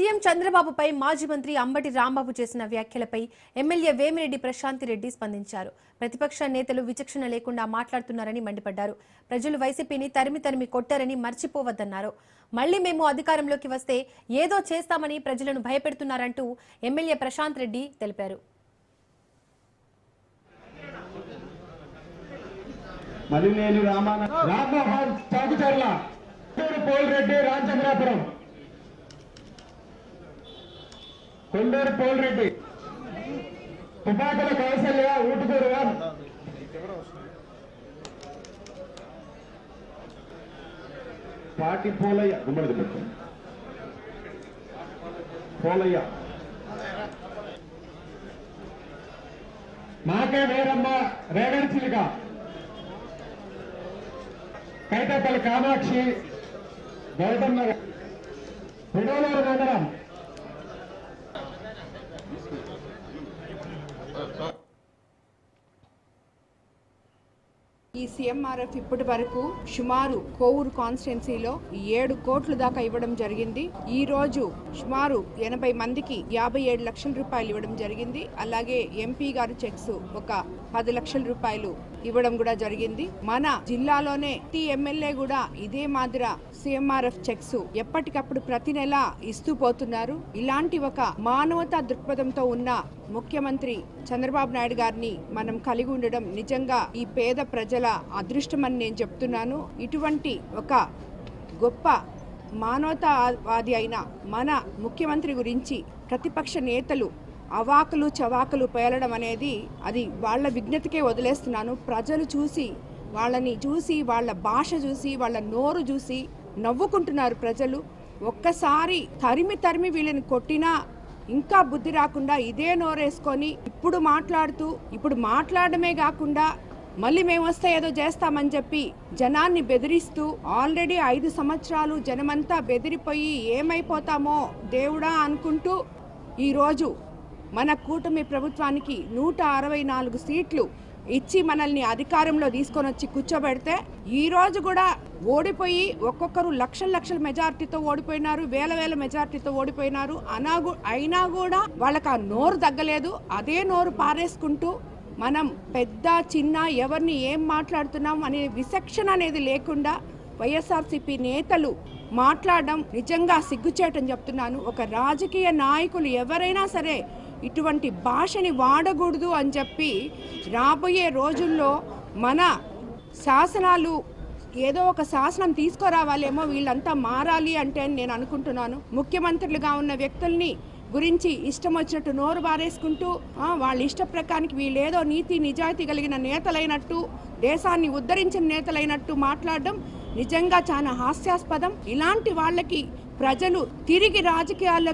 CM చంద్రబాబుపై మాజీ మంత్రి అంబటి రాంబాబు చేసిన వ్యాఖ్యలపై ఎమ్మెల్యే వేమిరెడ్డి ప్రశాంతిరెడ్డి స్పందించారు. ప్రతిపక్ష నేతలు విచక్షణ లేకుండా మాట్లాడుతున్నారని మండిపడ్డారు. ప్రజలు వైసీపీని తరిమి కొట్టారని మర్చిపోవద్దన్నారు. మళ్లీ మేము అధికారంలోకి వస్తే ఏదో చేస్తామని ప్రజలను భయపెడుతున్నారంటూ ఎమ్మెల్యే ప్రశాంత్ రెడ్డి తెలిపారు. కొండూరు పోల్రెడ్డి తుపాకుల కౌశల్య ఊటుకూరు పాటి పోలయ్య గుమ్మడి పెట్టు పోలయ్య మాకే వేరమ్మ రేగడి చిలుక కైతపల్లి కామాక్షి గౌతమ్ నగర్ పిడోలూరు మండలం ఈ సీఎంఆర్ఎఫ్ ఇప్పటి వరకు సుమారు కోవూరు కాన్స్టిట్యున్సీలో 7 కోట్ల దాకా ఇవ్వడం జరిగింది. ఈ రోజు సుమారు 80 మందికి 57 లక్షల రూపాయలు ఇవ్వడం జరిగింది. అలాగే ఎంపీ గారు చెక్స్ ఒక 10 లక్షల రూపాయలు ఇవ్వడం కూడా జరిగింది. మన జిల్లాలోనే ప్రతి ఎమ్మెల్యే కూడా ఇదే మాదిర సీఎంఆర్ఎఫ్ చెక్స్ ఎప్పటికప్పుడు ప్రతి నెల ఇస్తూ పోతున్నారు. ఇలాంటి ఒక మానవతా దృక్పథంతో ఉన్న ముఖ్యమంత్రి చంద్రబాబు నాయుడు గారిని మనం కలిగి ఉండడం నిజంగా ఈ పేద ప్రజల అదృష్టమని నేను చెప్తున్నాను. ఇటువంటి ఒక గొప్ప మానవతావాది అయిన మన ముఖ్యమంత్రి గురించి ప్రతిపక్ష నేతలు అవాకులు చవాకులు పేలడం అనేది అది వాళ్ళ విజ్ఞతకే వదిలేస్తున్నాను. ప్రజలు చూసి వాళ్ళని చూసి వాళ్ళ భాష చూసి వాళ్ళ నోరు చూసి నవ్వుకుంటున్నారు. ప్రజలు ఒక్కసారి తరిమి వీళ్ళని కొట్టినా ఇంకా బుద్ధి రాకుండా ఇదే నోరేసుకొని ఇప్పుడు మాట్లాడమే కాకుండా మళ్ళీ మేము వస్తే ఏదో చేస్తామని చెప్పి జనాన్ని బెదిరిస్తూ ఆల్రెడీ 5 సంవత్సరాలు జనమంతా బెదిరిపోయి ఏమైపోతామో దేవుడా అనుకుంటూ ఈరోజు మన కూటమి ప్రభుత్వానికి 164 సీట్లు ఇచ్చి మనల్ని అధికారంలో తీసుకొని వచ్చి కూర్చోబెడితే ఈ రోజు కూడా ఓడిపోయి ఒక్కొక్కరు లక్షల మెజార్టీతో ఓడిపోయినారు, వేల మెజార్టీతో ఓడిపోయినారు. అయినా కూడా వాళ్ళకి ఆ నోరు తగ్గలేదు. అదే నోరు పారేసుకుంటూ మనం పెద్ద చిన్న ఎవరిని ఏం మాట్లాడుతున్నాం అనే విచక్షణ అనేది లేకుండా వైఎస్ఆర్సీపీ నేతలు మాట్లాడడం నిజంగా సిగ్గుచేటని చెప్తున్నాను. ఒక రాజకీయ నాయకులు ఎవరైనా సరే ఇటువంటి భాషని వాడకూడదు అని చెప్పి రాబోయే రోజుల్లో మన శాసనాలు ఏదో ఒక శాసనం తీసుకురావాలేమో, వీళ్ళంతా మారాలి అంటే నేను అనుకుంటున్నాను. ముఖ్యమంత్రులుగా ఉన్న వ్యక్తుల్ని గురించి ఇష్టం వచ్చినట్టు నోరు బారేసుకుంటూ వాళ్ళ ఇష్ట ప్రకారానికి వీళ్ళేదో నీతి నిజాయితీ కలిగిన నేతలైనట్టు, దేశాన్ని ఉద్ధరించిన నేతలైనట్టు మాట్లాడడం నిజంగా చాలా హాస్యాస్పదం. ఇలాంటి వాళ్ళకి ప్రజలు తిరిగి రాజకీయాల్లో